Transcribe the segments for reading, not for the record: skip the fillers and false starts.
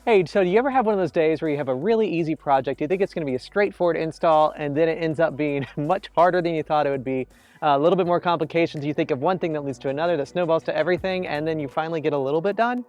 Hey, so do you ever have one of those days where you have a really easy project, you think it's going to be a straightforward install, and then it ends up being much harder than you thought it would be? A little bit more complications, you think of one thing that leads to another, that snowballs to everything, and then you finally get a little bit done?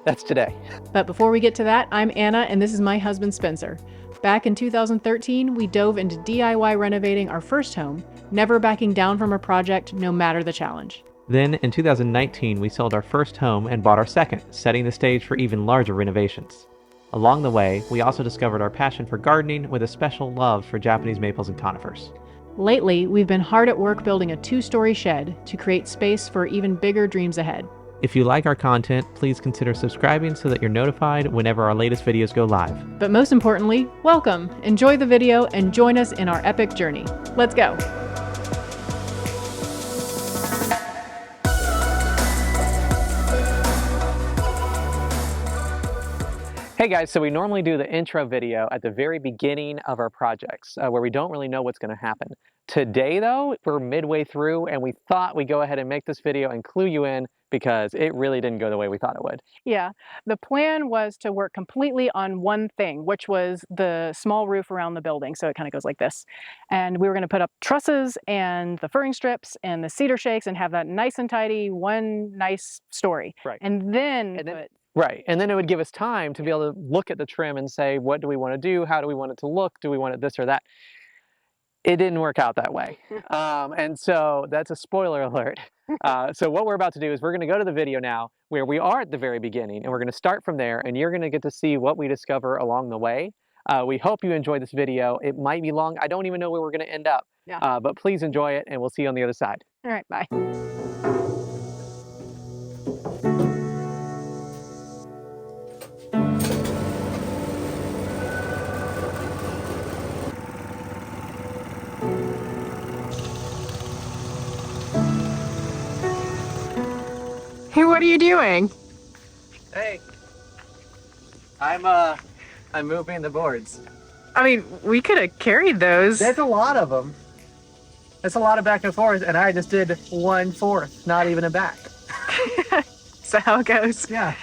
That's today. But before we get to that, I'm Anna and this is my husband Spencer. Back in 2013, we dove into DIY renovating our first home, never backing down from a project no matter the challenge. Then, in 2019, we sold our first home and bought our second, setting the stage for even larger renovations. Along the way, we also discovered our passion for gardening with a special love for Japanese maples and conifers. Lately, we've been hard at work building a 2-story shed to create space for even bigger dreams ahead. If you like our content, please consider subscribing so that you're notified whenever our latest videos go live. But most importantly, welcome! Enjoy the video and join us in our epic journey. Let's go! Hey guys, so we normally do the intro video at the very beginning of our projects where we don't really know what's going to happen. Today though, we're midway through and we thought we'd go ahead and make this video and clue you in because it really didn't go the way we thought it would. Yeah, the plan was to work completely on one thing, which was the small roof around the building. So it kind of goes like this. And we were going to put up trusses and the furring strips and the cedar shakes and have that nice and tidy, one nice story. Right. And then Right, and then it would give us time to be able to look at the trim and say, what do we want to do? How do we want it to look? Do we want it this or that? It didn't work out that way. And so that's a spoiler alert. So what we're about to do is we're going to go to the video now where we are at the very beginning and we're going to start from there and you're going to get to see what we discover along the way. We hope you enjoy this video. It might be long. I don't even know where we're going to end up, but please enjoy it and we'll see you on the other side. All right, bye. Hey, what are you doing? Hey, I'm moving the boards. I mean, we could have carried those. There's a lot of them. There's a lot of back and forth, and I just did 1/4, not even a back. So how it goes. Yeah.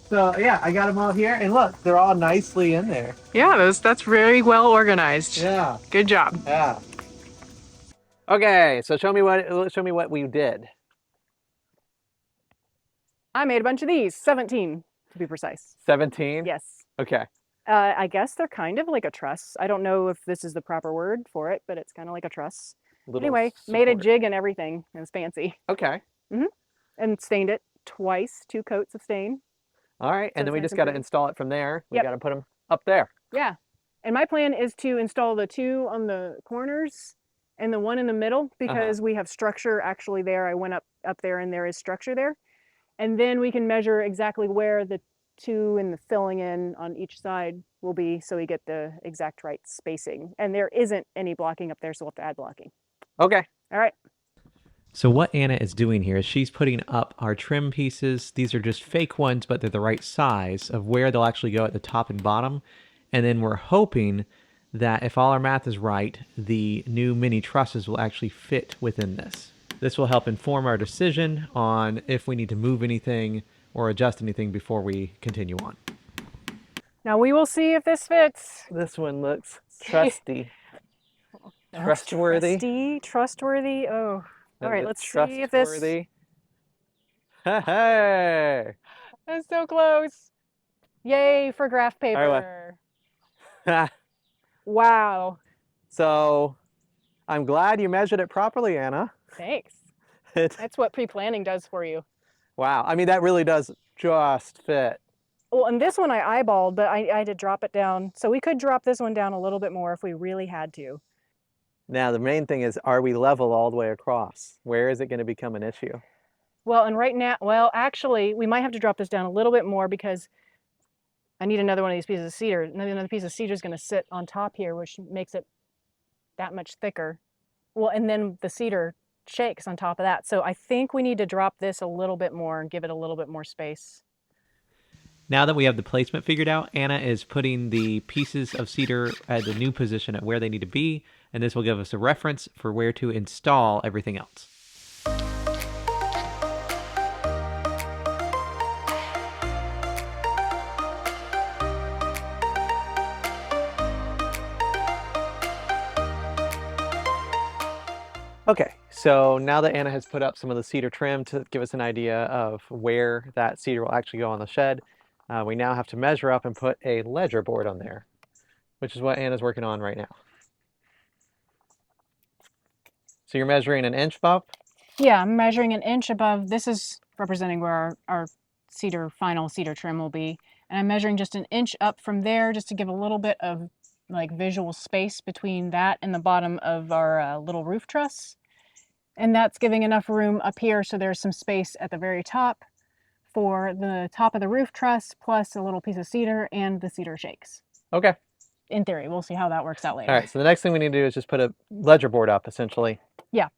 So yeah, I got them all here, and look, they're all nicely in there. Yeah, that's very well organized. Yeah. Good job. Yeah. Okay, so show me what we did. I made a bunch of these, 17 to be precise. 17? Yes. Okay. I guess they're kind of like a truss. I don't know if this is the proper word for it, but it's kind of like a truss. Anyway, made a jig and everything. It was fancy. Okay. And stained it twice, 2 coats of stain. All right, and then we just got to install it from there. We got to put them up there. Yeah. And my plan is to install the 2 on the corners and the 1 in the middle because we have structure actually there. I went up there and there is structure there. And then we can measure exactly where the 2 and the filling in on each side will be so we get the exact right spacing. And there isn't any blocking up there, so we'll have to add blocking. Okay. All right. So what Anna is doing here is she's putting up our trim pieces. These are just fake ones, but they're the right size of where they'll actually go at the top and bottom. And then we're hoping that if all our math is right, the new mini trusses will actually fit within this. This will help inform our decision on if we need to move anything or adjust anything before we continue on. Now we will see if this fits. This one looks trusty. Trustworthy. Trustworthy. Oh, all right. Let's see if this. Hey! That's so close. Yay for graph paper. Wow. So, I'm glad you measured it properly, Anna. Thanks. That's what pre-planning does for you. Wow. I mean, that really does just fit. Well, and this one I eyeballed, but I had to drop it down. So we could drop this one down a little bit more if we really had to. Now, the main thing is, are we level all the way across? Where is it going to become an issue? Well, and right now, well, actually, we might have to drop this down a little bit more because I need another one of these pieces of cedar. Another piece of cedar is going to sit on top here, which makes it that much thicker. Well, and then the cedar shakes on top of that. So I think we need to drop this a little bit more and give it a little bit more space. Now that we have the placement figured out, Anna is putting the pieces of cedar at the new position at where they need to be, and this will give us a reference for where to install everything else. Okay, so now that Anna has put up some of the cedar trim to give us an idea of where that cedar will actually go on the shed, we now have to measure up and put a ledger board on there, which is what Anna's working on right now. So you're measuring an inch above? Yeah, I'm measuring an inch above. This is representing where our final cedar trim will be. And I'm measuring just an inch up from there just to give a little bit of like visual space between that and the bottom of our little roof truss. And that's giving enough room up here so there's some space at the very top for the top of the roof truss plus a little piece of cedar and the cedar shakes. Okay. In theory, we'll see how that works out later. All right, so the next thing we need to do is just put a ledger board up, essentially. Yeah.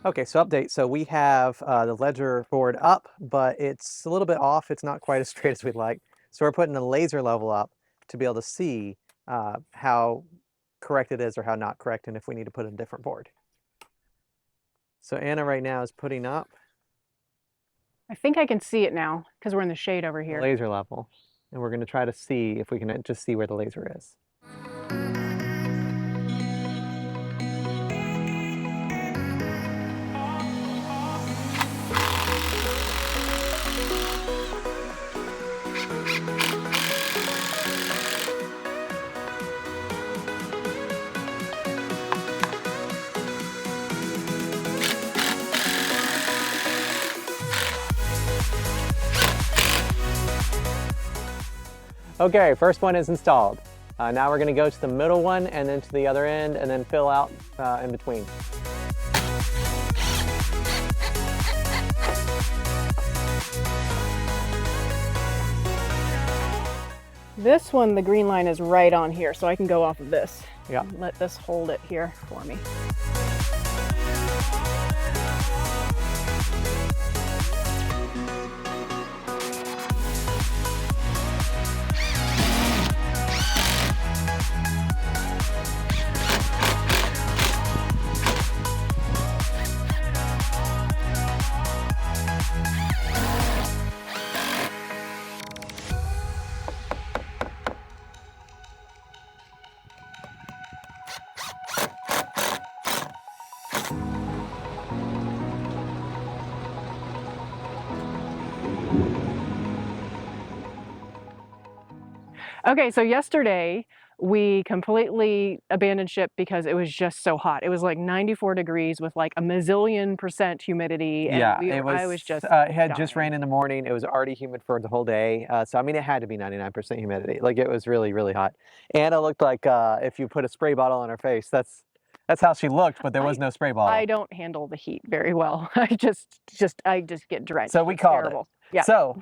Okay, so update. So we have the ledger board up, but it's a little bit off. It's not quite as straight as we'd like. So we're putting a laser level up to be able to see how correct it is or how not correct, and if we need to put a different board. So Anna right now is putting up I think I can see it now because we're in the shade over the here. laser level, and we're going to try to see if we can just see where the laser is. Okay, first one is installed. Now we're going to go to the middle one and then to the other end and then fill out in between. This one, the green line is right on here, so I can go off of this. Yeah. Let this hold it here for me. Okay, so yesterday we completely abandoned ship because it was just so hot. It was like 94 degrees with like a mazillion% humidity. And I was just it had just dying. rained in the morning. It was already humid for the whole day. So, I mean, it had to be 99% humidity. Like, it was really, really hot. Anna looked like if you put a spray bottle on her face. That's how she looked, but there was no spray bottle. I don't handle the heat very well. I just get drenched. So we It's called terrible. it. Yeah. So,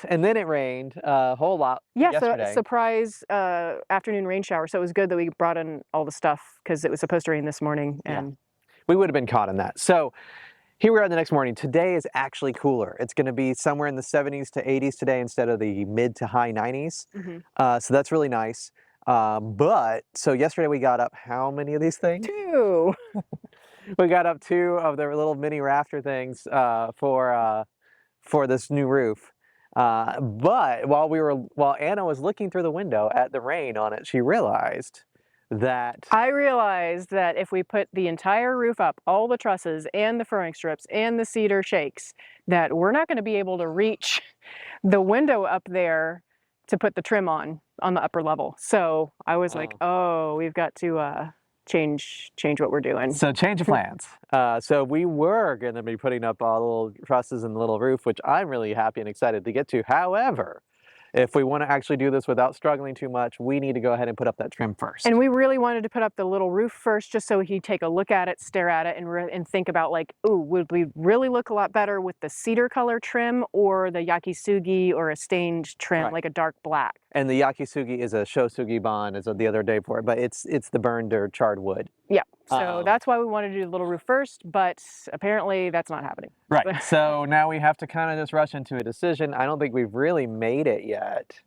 and then it rained a whole lot yesterday. So surprise afternoon rain shower. So it was good that we brought in all the stuff because it was supposed to rain this morning. And we would have been caught in that. So here we are the next morning. Today is actually cooler. It's going to be somewhere in the 70s to 80s today instead of the mid to high 90s. Mm-hmm. So that's really nice. So yesterday we got up how many of these things? 2. We got up 2 of the little mini rafter things for this new roof. But while Anna was looking through the window at the rain on it, she realized that if we put the entire roof up, all the trusses and the furring strips and the cedar shakes, that we're not going to be able to reach the window up there to put the trim on the upper level. So I was like, oh, we've got to change what we're doing. So change of plans. So we were going to be putting up all the little trusses and the little roof, which I'm really happy and excited to get to. However, if we want to actually do this without struggling too much, we need to go ahead and put up that trim first. And we really wanted to put up the little roof first, just so he'd take a look at it, stare at it, and think about like, ooh, would we really look a lot better with the cedar color trim or the yakisugi or a stained trim, like a dark black? And the yakisugi is a shosugi ban, is the other day for it, but it's the burned or charred wood. Yeah, so that's why we wanted to do the little roof first, but apparently that's not happening. Right, so now we have to kind of just rush into a decision. I don't think we've really made it yet.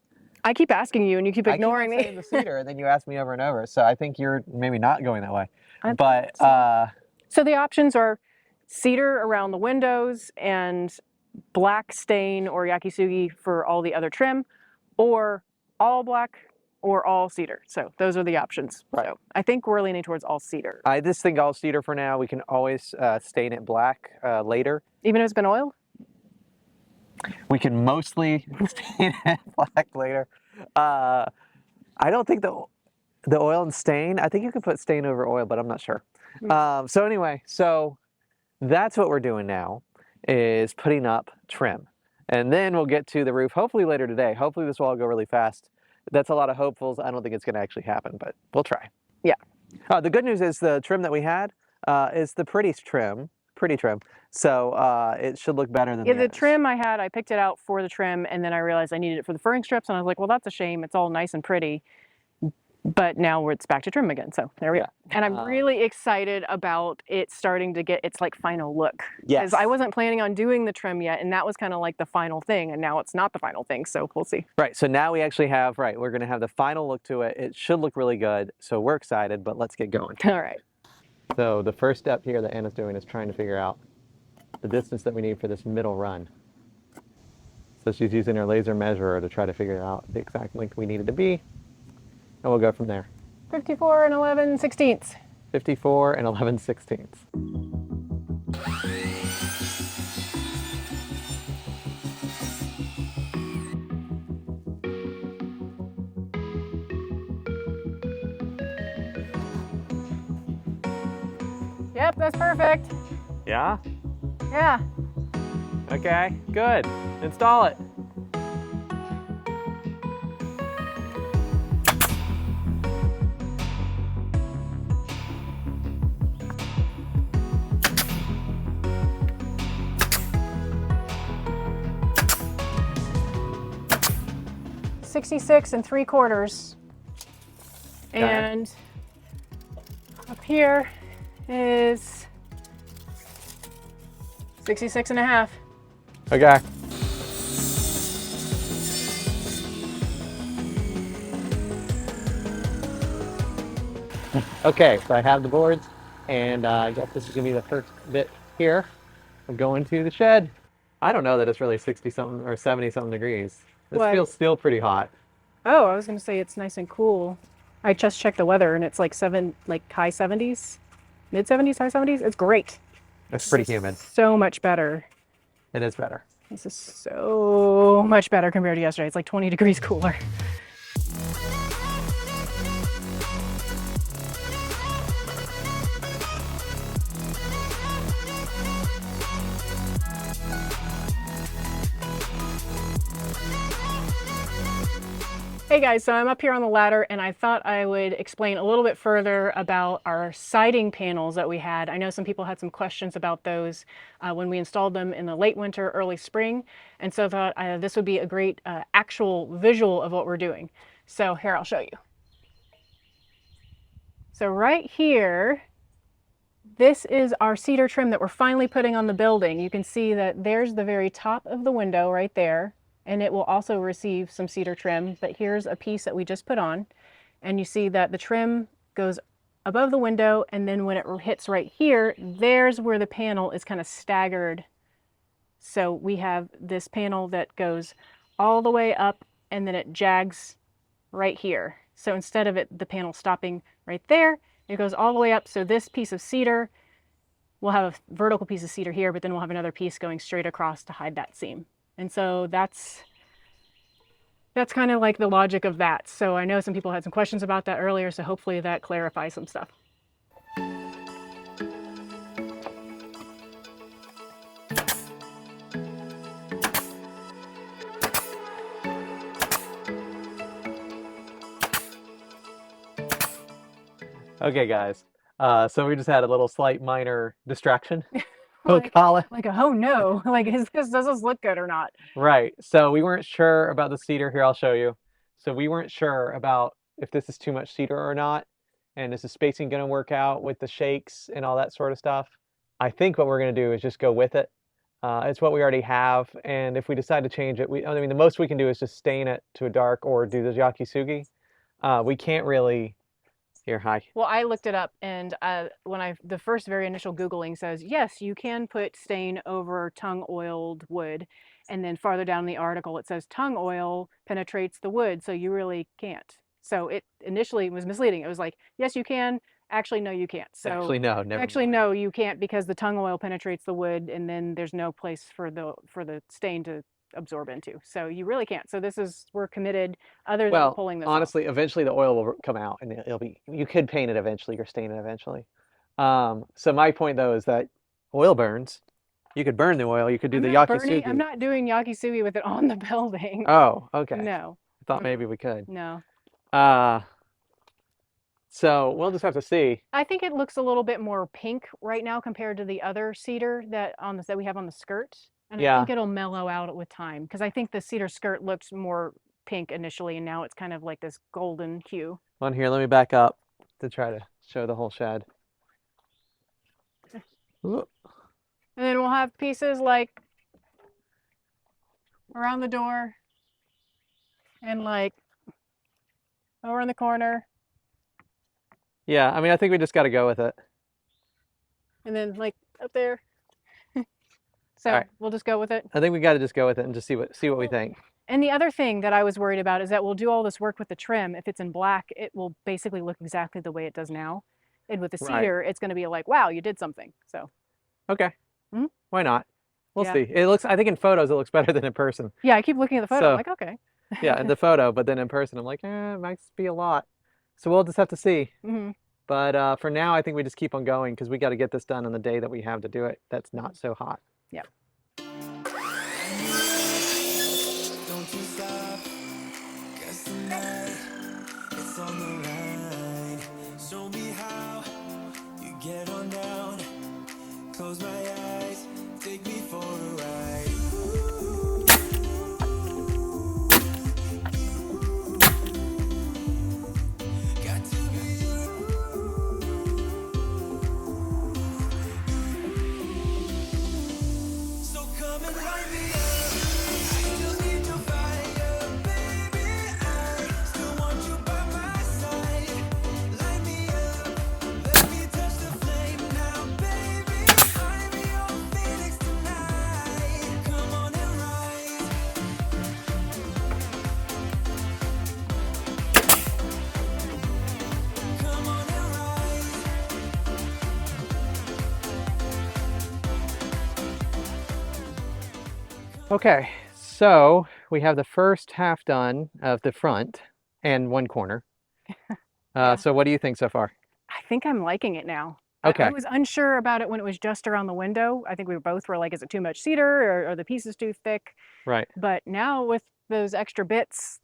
I keep asking you and you keep ignoring I keep me. saying the cedar, and then you ask me over and over, so I think you're maybe not going that way. But so the options are cedar around the windows and black stain or yakisugi for all the other trim, or all black or all cedar. So those are the options. Right. So I think we're leaning towards all cedar. I just think all cedar for now. We can always stain it black later. Even if it's been oiled? We can mostly stain it black later. I don't think the oil and stain, I think you can put stain over oil, but I'm not sure. So anyway, so that's what we're doing now, is putting up trim. And then we'll get to the roof hopefully later today. Hopefully this will all go really fast. That's a lot of hopefuls. I don't think it's going to actually happen, but we'll try. Yeah. The good news is the trim that we had is the pretty trim. So it should look better than the trim I had. I picked it out for the trim, and then I realized I needed it for the furring strips, and I was like, well, that's a shame. It's all nice and pretty. But now it's back to trim again, so there we go. And I'm really excited about it starting to get its like final look. Yes. Because I wasn't planning on doing the trim yet, and that was kind of like the final thing, and now it's not the final thing, so we'll see. Right, so now we actually have, we're going to have the final look to it. It should look really good, so we're excited, but let's get going. All right. So the first step here that Anna's doing is trying to figure out the distance that we need for this middle run. So she's using her laser measurer to try to figure out the exact length we need it to be. And we'll go from there. 54 and 11/16. 54 and 11/16. Yep, that's perfect. Yeah? Yeah. Okay, good. Install it. $66 3/4. And up here is 66 1/2. Okay. Okay, so I have the boards, and I guess this is gonna be the first bit here. I'm going to the shed. I don't know that it's really 60 something or 70 something degrees. This feels still pretty hot. Oh, I was gonna say it's nice and cool. I just checked the weather and it's like high 70s, mid 70s, high 70s. It's great. It's pretty humid. So much better. It is better. This is so much better compared to yesterday. It's like 20 degrees cooler. Hey guys, so I'm up here on the ladder and I thought I would explain a little bit further about our siding panels that we had. I know some people had some questions about those when we installed them in the late winter, early spring. And so I thought this would be a great actual visual of what we're doing. So here, I'll show you. So right here, this is our cedar trim that we're finally putting on the building. You can see that there's the very top of the window right there. And it will also receive some cedar trim, but here's a piece that we just put on. And you see that the trim goes above the window, and then when it hits right here, there's where the panel is kind of staggered. So we have this panel that goes all the way up, and then it jags right here. So instead of the panel stopping right there, it goes all the way up. So this piece of cedar, we'll have a vertical piece of cedar here, but then we'll have another piece going straight across to hide that seam. And so that's kind of like the logic of that. So I know some people had some questions about that earlier, so hopefully that clarifies some stuff. Okay, guys. So we just had a little slight minor distraction. We'll call it. Like, oh no, like, does this look good or not? Right. So we weren't sure about the cedar. Here, I'll show you. So we weren't sure about if this is too much cedar or not, and is the spacing going to work out with the shakes and all that sort of stuff. I think what we're going to do is just go with it. It's what we already have, and if we decide to change it, I mean, the most we can do is just stain it to a dark or do the yakisugi. We can't really. Here, hi. Well, I looked it up, and the first very initial Googling says, yes, you can put stain over tung oiled wood. And then farther down in the article, it says tung oil penetrates the wood, so you really can't. So it initially was misleading. It was like, yes, you can. Actually, no, you can't. So Actually, no, never actually, mind. no, you can't, because the tung oil penetrates the wood, and then there's no place for the stain to absorb into. So you really can't. So we're committed, other than Well, pulling this off. honestly, eventually the oil will come out, and it'll be. You could paint it eventually or stain it eventually. So my point though is that oil burns. You could burn the oil. You could do I'm the not burning. yakisugi. I'm not doing yakisugi with it on the building. Oh, okay. No. I thought maybe we could. No. So we'll just have to see. I think it looks a little bit more pink right now compared to the other cedar that we have on the skirt. And I think it'll mellow out with time, because I think the cedar skirt looked more pink initially, and now it's kind of like this golden hue. On here, let me back up to try to show the whole shed. Ooh. And then we'll have pieces like around the door and like over in the corner. Yeah, I mean, I think we just got to go with it. And then like up there. So we'll just go with it. I think we got to just go with it and just see what we think. And the other thing that I was worried about is that we'll do all this work with the trim. If it's in black, it will basically look exactly the way it does now. And with the cedar, it's going to be like, wow, you did something. So. Okay. Mm-hmm. Why not? We'll see. It looks. I think in photos it looks better than in person. Yeah, I keep looking at the photo. I'm like, okay. Yeah, in the photo, but then in person, I'm like, it might be a lot. So we'll just have to see. Mm-hmm. But for now, I think we just keep on going, because we got to get this done on the day that we have to do it. That's not so hot. Yeah. Don't you stop, 'cause tonight it's on the line. Show me how you get on down. Close my eyes, take me for a ride. Got to be you. So come and light me up. Okay, so we have the first half done of the front and one corner. So what do you think so far? I think I'm liking it now. Okay. I was unsure about it when it was just around the window. I think we both were like, is it too much cedar, or are the pieces too thick? Right. But now with those extra bits,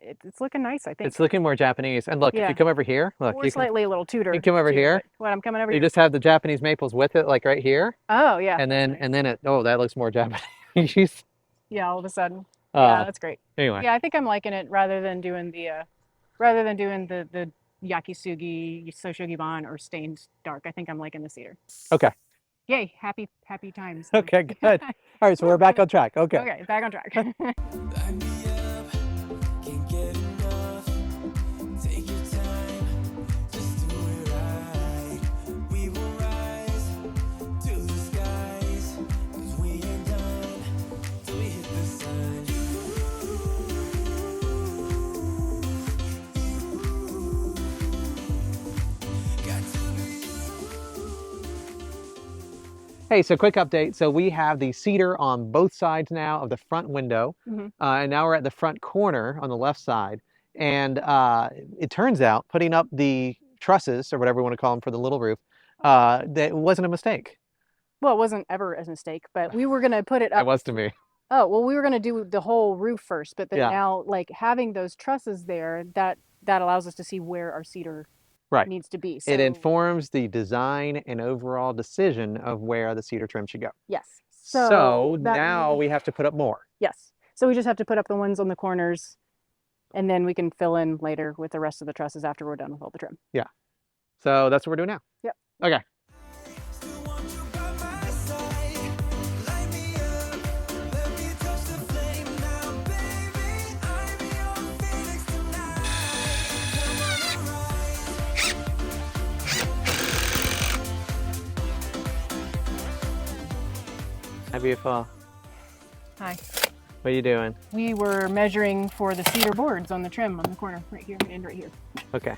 it's looking nice, I think. It's looking more Japanese. And look, if you come over here, look. Or slightly a little Tudor. You come over here. What, I'm coming over you here? just have the Japanese maples with it, like right here. Oh, yeah. And then that looks more Japanese. Yeah, all of a sudden. Yeah, that's great. Anyway. Yeah, I think I'm liking it, rather than doing the yakisugi, Soshogiban, or stained dark. I think I'm liking the cedar. Okay. Yay, happy times. Okay, good. All right, so we're back on track. Okay. Okay, back on track. Light me up, can't get enough. Take your time, just do it right. We will rise to the skies, 'cause we ain't done till we hit the sun. Got to be Hey, so quick update. So we have the cedar on both sides now of the front window. And now we're at the front corner on the left side. And it turns out putting up the trusses, or whatever we want to call them, for the little roof, that wasn't a mistake. Well, it wasn't ever a mistake, but we were going to put it up. It was to me. Oh, well, we were going to do the whole roof first, but then now, like, having those trusses there, that allows us to see where our cedar needs to be. So, it informs the design and overall decision of where the cedar trim should go. Yes. So now we have to put up more. Yes. So we just have to put up the ones on the corners And then we can fill in later with the rest of the trusses after we're done with all the trim. Yeah. So that's what we're doing now. Yep. Okay. Still want you by my side. Light me up, let me touch the flame now, baby. I'm your phoenix tonight. Come on and rise. Hi, beautiful. Hi. What are you doing? We were measuring for the cedar boards on the trim on the corner, right here and right here, Okay.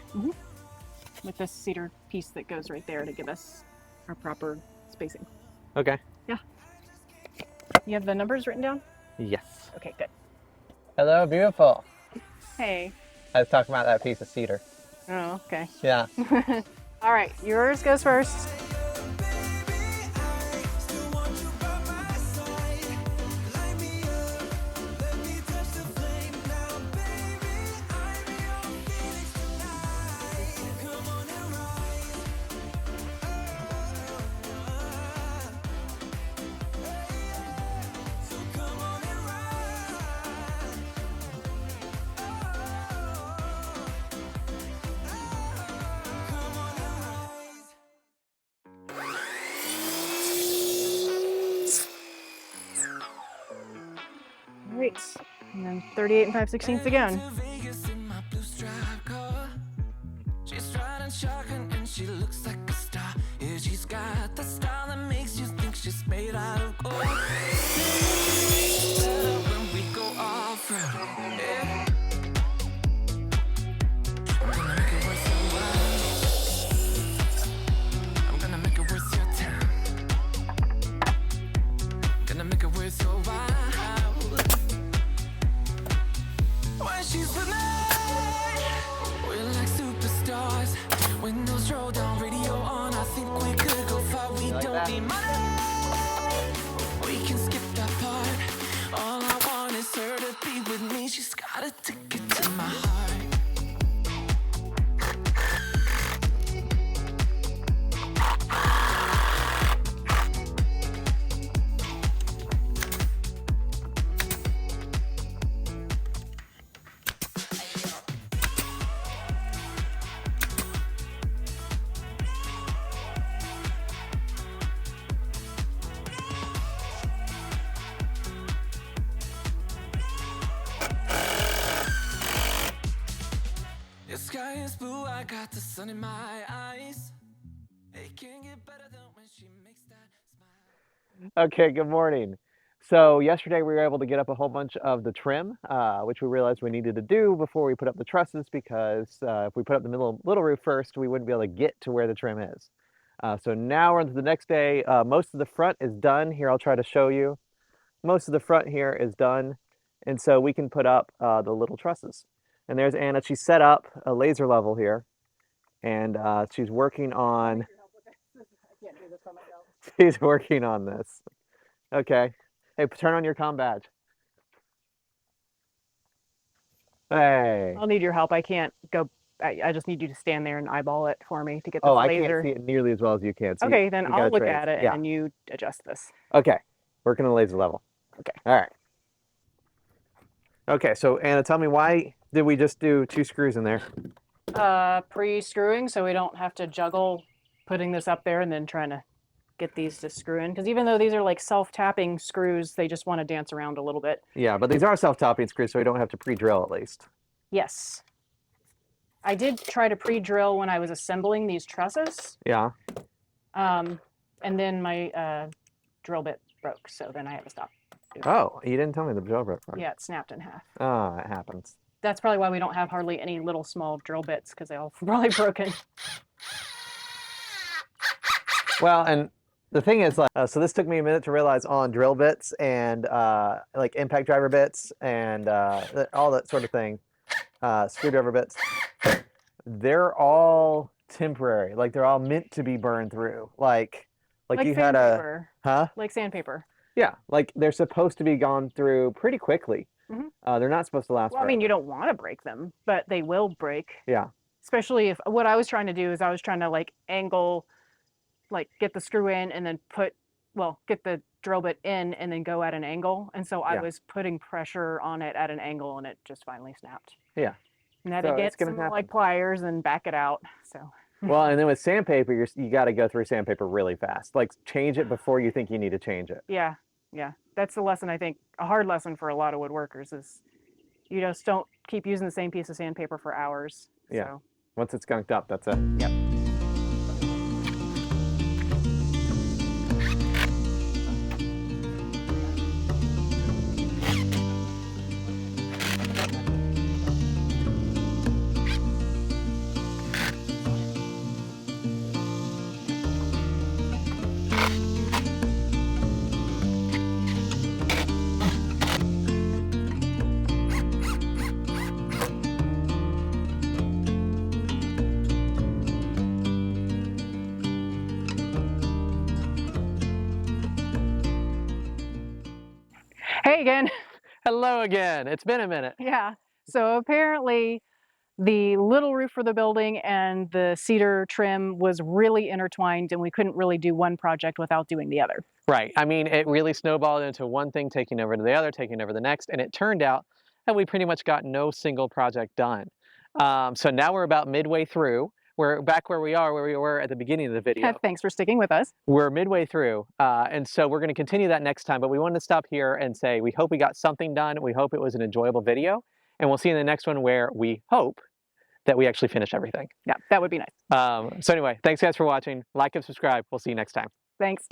with this cedar piece that goes right there to give us our proper spacing. Okay. You have the numbers written down? Yes. Okay, good. Hello, beautiful. Hey. I was talking about that piece of cedar. Oh, okay. Yeah. All right, yours goes first. Still want you by my side. Light me up, let me touch the flame now, baby. I'm your phoenix tonight. Come on and rise. So come on and rise. Come on and rise. All right, and then 38 and 5/16 again. To Vegas in my blue striped car. She's riding shotgun and she looks like a star. Yeah, she's got the style that makes you think she's made out of gold. Better when we go off-road. Yeah. I'm gonna make it worth your while. I'm gonna make it worth your time. Gonna make it worth your while. When she's with me, we're like superstars. Windows roll down, radio on. I think we could go far. We like don't that? need money. We can skip that part. All I want is her to be with me. She's got a ticket to my heart. The sky is blue, I got the sun in my eyes. It can't get better than when she makes that smile. Okay, good morning. So yesterday we were able to get up a whole bunch of the trim, which we realized we needed to do before we put up the trusses because if we put up the little roof first, we wouldn't be able to get to where the trim is. So now we're into the next day. Most of the front is done. Here, I'll try to show you. Most of the front here is done. And so we can put up the little trusses. And there's Anna. She set up a laser level here. And she's working on... She's working on this. Okay. Hey, turn on your comm badge. Hey. I'll need your help. I can't go. I just need you to stand there and eyeball it for me to get this Oh, I laser. can't see it nearly as well as you can. So Okay, then you I'll gotta look trade. at it Yeah. and you adjust this. Okay. Working on laser level. Okay. All right. Okay, so Anna, tell me, why did we just do 2 screws in there? Pre-screwing so we don't have to juggle putting this up there and then trying to get these to screw in. Because even though these are like self-tapping screws, they just want to dance around a little bit. Yeah, but these are self-topping screws, so we don't have to pre-drill at least. Yes. I did try to pre-drill when I was assembling these trusses. Yeah. And then my drill bit broke, so then I had to stop. Oh, you didn't tell me the drill broke. Yeah, it snapped in half. Oh, it happens. That's probably why we don't have hardly any little small drill bits, because they all probably broken. Well, and the thing is, like, so this took me a minute to realize on drill bits and like impact driver bits and all that sort of thing, screwdriver bits, they're all temporary. Like they're all meant to be burned through. Like you had a, sandpaper. huh? Like sandpaper. Yeah, like they're supposed to be gone through pretty quickly. Mhm. They're not supposed to last Well, I mean, forever. you don't want to break them, but they will break. Yeah. Especially if what I was trying to do is I was trying to like angle, like get the screw in and then get the drill bit in and then go at an angle. And so I Yeah. was putting pressure on it at an angle and it just finally snapped. Yeah. And I had So to get it's gonna some happen. like pliers and back it out. So Well, and then with sandpaper, you got to go through sandpaper really fast. Like change it before you think you need to change it. yeah, that's the lesson, I think, a hard lesson for a lot of woodworkers is you just don't keep using the same piece of sandpaper for hours. Yeah. So. Once it's gunked up, that's it. Yep. Hey again. Hello again. It's been a minute. Yeah. So apparently the little roof for the building and the cedar trim was really intertwined and we couldn't really do one project without doing the other. Right. I mean, it really snowballed into one thing taking over to the other, taking over the next, and it turned out that we pretty much got no single project done. So now we're about midway through. We're back where we were at the beginning of the video. Thanks for sticking with us. We're midway through, and so we're going to continue that next time, but we wanted to stop here and say we hope we got something done. We hope it was an enjoyable video, and we'll see you in the next one where we hope that we actually finish everything. Yeah, that would be nice. So anyway, thanks guys for watching. Like and subscribe. We'll see you next time. Thanks.